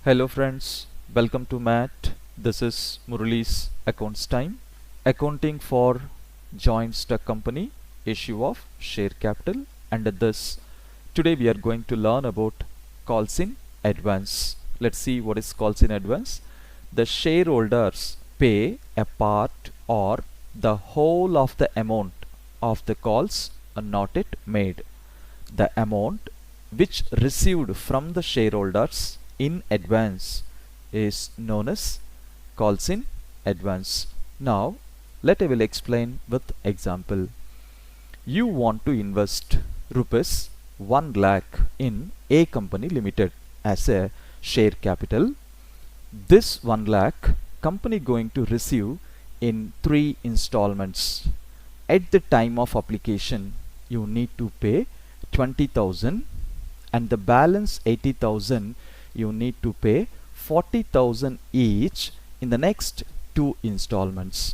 Hello friends, welcome to Matt. This is Murali's Accounts Time. Accounting for joint stock company, issue of share capital. Under this, today we are going to learn about calls in advance. Let's see what is calls in advance. The shareholders pay a part or the whole of the amount of the calls are not yet made. The amount which received from the shareholders in advance is known as calls in advance. Now let I will explain with example. You want to invest rupees 1 lakh in A company limited as a share capital. This 1 lakh company going to receive in 3 installments. At the time of application you need to pay 20,000 and the balance 80,000 you need to pay 40,000 each in the next 2 installments.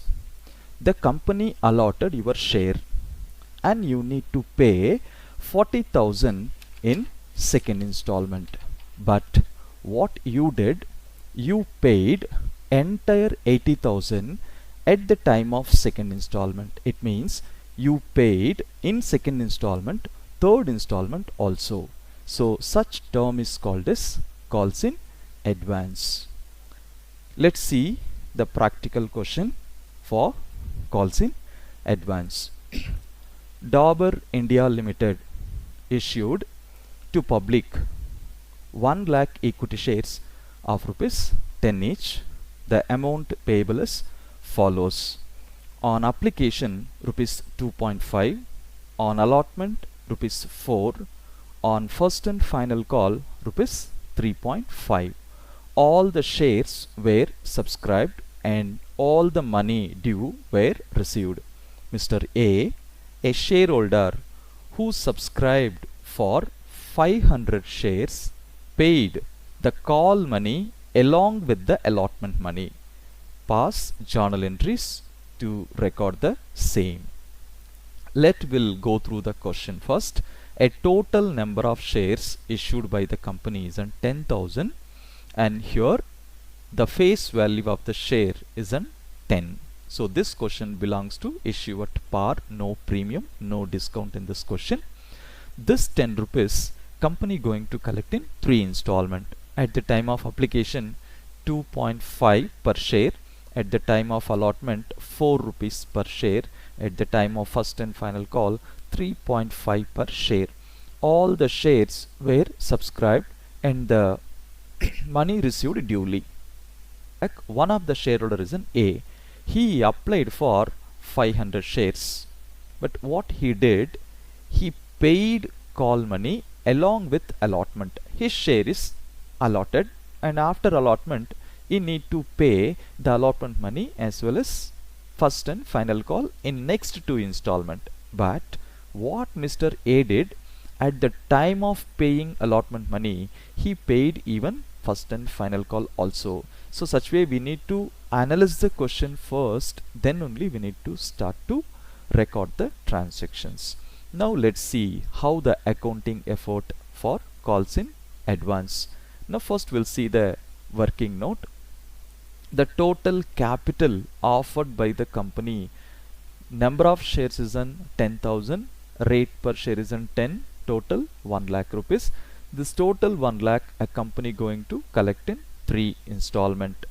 The company allotted your share and you need to pay 40,000 in second installment. But what you did, you paid entire 80,000 at the time of second installment. It means you paid in second installment, third installment also. So such term is called as calls in advance. Let's see the practical question for calls in advance. Dabur India Limited issued to public 1 lakh equity shares of rupees 10 each. The amount payable is follows. On application rupees 2.5, on allotment rupees 4, on first and final call rupees 3.5. All the shares were subscribed and all the money due were received. Mr. A shareholder who subscribed for 500 shares, paid the call money along with the allotment money. Pass journal entries to record the same. We'll go through the question first. A total number of shares issued by the company is 10,000 and here the face value of the share is 10. So this question belongs to issue at par, no premium, no discount in this question. This 10 rupees company going to collect in 3 installment. At the time of application 2.5 per share, at the time of allotment 4 rupees per share, at the time of first and final call 3.5 per share. All the shares were subscribed and the money received duly. Like one of the shareholder is an A. He applied for 500 shares. But what he did, he paid call money along with allotment. His share is allotted and after allotment he need to pay the allotment money as well as first and final call in next 2 installment. But what Mr. A did, at the time of paying allotment money he paid even first and final call also. So such way we need to analyze the question first, then only we need to start to record the transactions. Now let's see how the accounting effort for calls in advance. Now first we'll see the working note. The total capital offered by the company, number of shares is 10,000, rate per share is 10, total 1 lakh rupees. This total 1 lakh a company going to collect in 3 installment.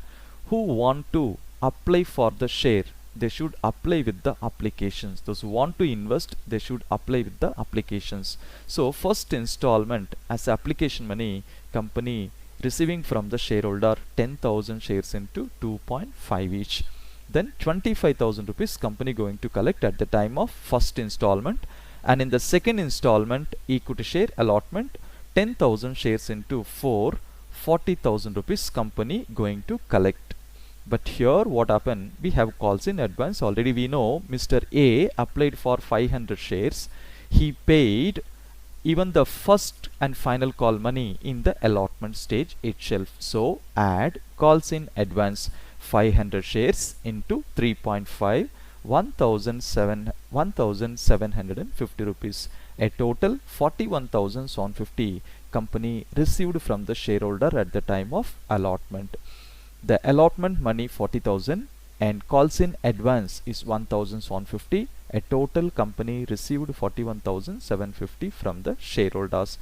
Who want to apply for the share, they should apply with the applications. Those who want to invest, they should apply with the applications. So first installment as application money, company receiving from the shareholder 10,000 shares into 2.5 each. Then 25,000 rupees company going to collect at the time of first installment, and in the second installment equity share allotment 10,000 shares into 4, 40,000 rupees company going to collect. But here what happened, we have calls in advance. Already we know Mr. A applied for 500 shares. He paid even the first and final call money in the allotment stage itself. So add calls in advance 500 shares into 3.5, 1,750 rupees. A total 41,750 company received from the shareholder at the time of allotment. The allotment money 40,000 and calls in advance is 1,150. A total company received 41,750 from the shareholders.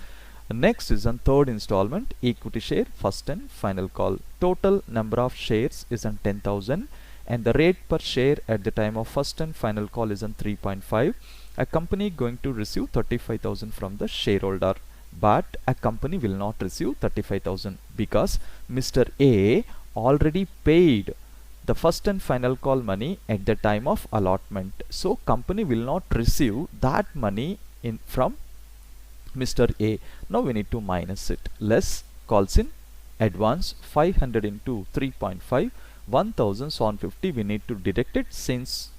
Next is on third installment, equity share first and final call. Total number of shares is on 10,000 and the rate per share at the time of first and final call is on 3.5. A company going to receive 35,000 from the shareholder, but a company will not receive 35,000 because Mr. A already paid the first and final call money at the time of allotment. So company will not receive that money in from Mr. A. Now we need to minus it. Less calls in advance 500 into 3.5, 1,750 we need to deduct it since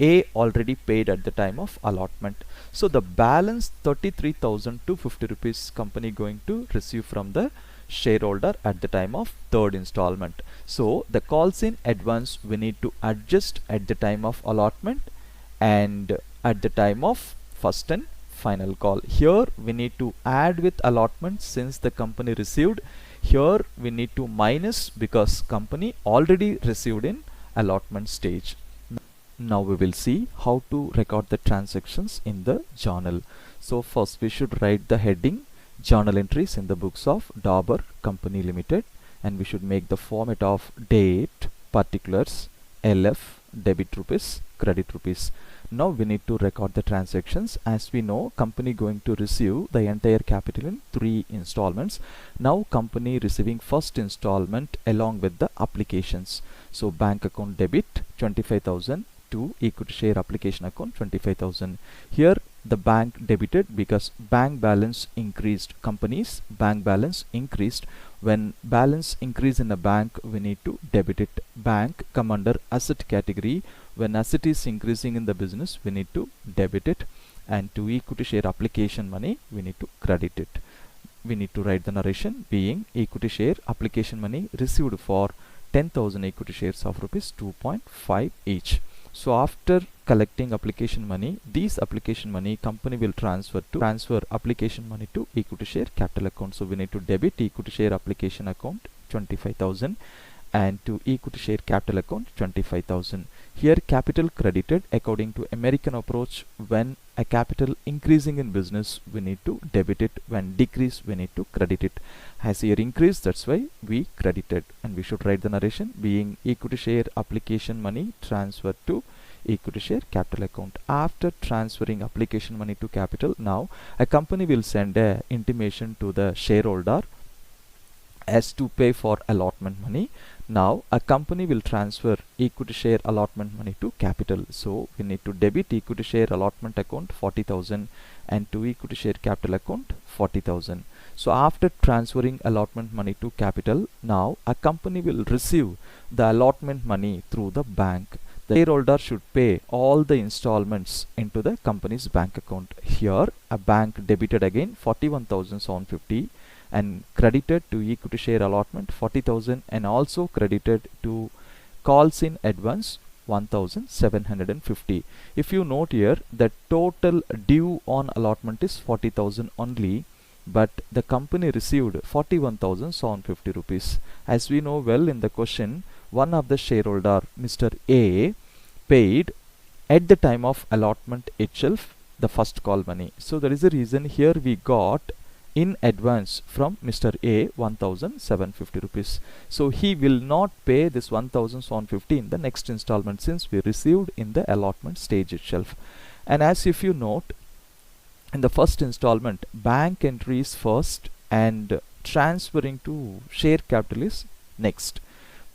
A already paid at the time of allotment. So the balance 33,250 rupees company going to receive from the shareholder at the time of third installment. So the calls in advance we need to adjust at the time of allotment and at the time of first and final call. Here we need to add with allotment since the company received. Here we need to minus because company already received in allotment stage. Now we will see how to record the transactions in the journal. So first we should write the heading journal entries in the books of Dabur Company Limited, and we should make the format of date, particulars, LF, debit rupees, credit rupees. Now we need to record the transactions. As we know, company going to receive the entire capital in 3 installments. Now company receiving first installment along with the applications. So bank account debit 25,000 to equity share application account 25,000. Here the bank debited because bank balance increased. Company's bank balance increased. When balance increase in a bank, we need to debit it. Bank come under asset category. When asset is increasing in the business, we need to debit it, and to equity share application money we need to credit it. We need to write the narration being equity share application money received for 10,000 equity shares of rupees 2.5 each. So after collecting application money, these application money company will transfer application money to equity share capital account. So we need to debit equity share application account 25,000 and to equity share capital account 25,000. Here capital credited according to American approach. When a capital increasing in business, we need to debit it. When decrease, we need to credit it. As here increase, that's why we credited. And we should write the narration being equity share application money transferred to equity share capital account. After transferring application money to capital, now a company will send a intimation to the shareholder as to pay for allotment money. Now a company will transfer equity share allotment money to capital. So we need to debit equity share allotment account 40,000 and to equity share capital account 40,000. So after transferring allotment money to capital, now a company will receive the allotment money through the bank. The shareholder should pay all the installments into the company's bank account. Here a bank debited again 41,750 and credited to equity share allotment 40,000 and also credited to calls in advance 1,750. If you note here, the total due on allotment is 40,000 only, but the company received 41,750 rupees. As we know well in the question, one of the shareholder, Mr. A, paid at the time of allotment itself the first call money. So that is the reason here we got in advance from Mr. A 1,750 rupees. So he will not pay this 1,750 in the next installment since we received in the allotment stage itself. And as if you note, in the first installment bank entry is first and transferring to share capital is next.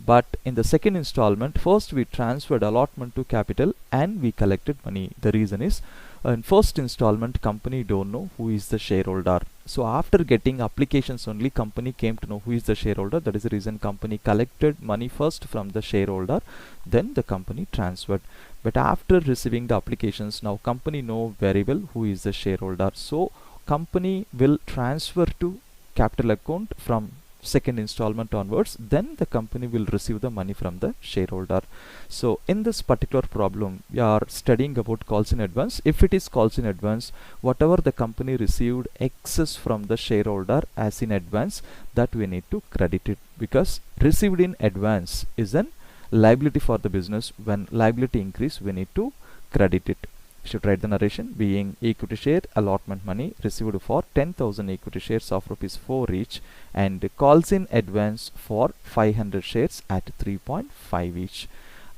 But in the second installment, first we transferred allotment to capital and we collected money. The reason is in first installment company don't know who is the shareholder. So after getting applications only company came to know who is the shareholder. That is the reason company collected money first from the shareholder, then the company transferred. But after receiving the applications, now company know very well who is the shareholder. So company will transfer to capital account from second installment onwards, then the company will receive the money from the shareholder. So in this particular problem, we are studying about calls in advance. If it is calls in advance, whatever the company received excess from the shareholder as in advance, that we need to credit it, because received in advance is an liability for the business. When liability increase, we need to credit it. Should write the narration being equity share allotment money received for 10,000 equity shares of ₹4 each, and calls in advance for 500 shares at 3.5 each.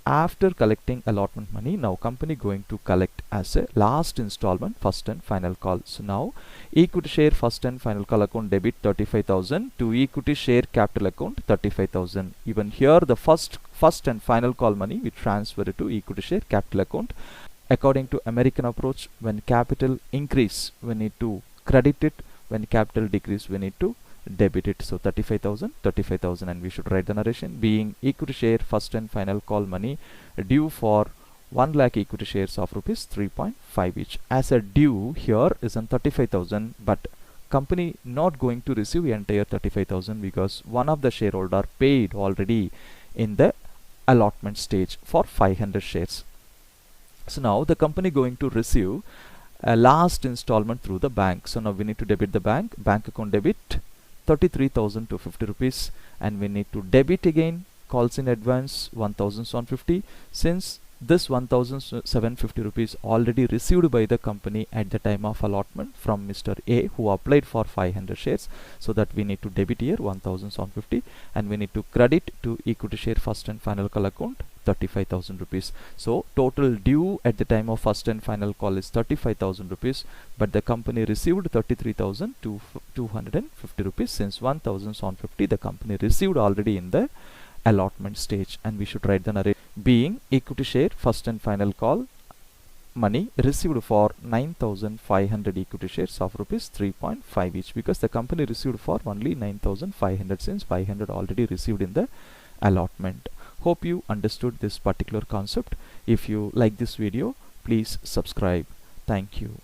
After collecting allotment money, now company going to collect as a last installment first and final call. So now equity share first and final call account debit 35,000 to equity share capital account 35,000. Even here the first and final call money we transfer it to equity share capital account. According to American approach, when capital increase, we need to credit it. When capital decrease, we need to debit it. So 35,000, and we should write the narration being equity share first and final call money due for 1 lakh equity shares of ₹3.5 each. As a due here is on 35,000, but company not going to receive the entire 35,000 because one of the shareholder paid already in the allotment stage for 500 shares. So now the company going to receive a last installment through the bank. So now we need to debit the bank account debit 33,250 rupees, and we need to debit again calls in advance 1,750, since this 1,750 rupees already received by the company at the time of allotment from Mr. A, who applied for 500 shares. So that we need to debit here 1,750, and we need to credit to equity share first and final call account 35,000 rupees. So total due at the time of first and final call is 35,000 rupees, but the company received 33,250 rupees, since 1,750 the company received already in the allotment stage. And we should write the narration being equity share first and final call money received for 9,500 equity shares of ₹3.5 each, because the company received for only 9,500, since 500 already received in the allotment. Hope you understood this particular concept. If you like this video, please subscribe. Thank you.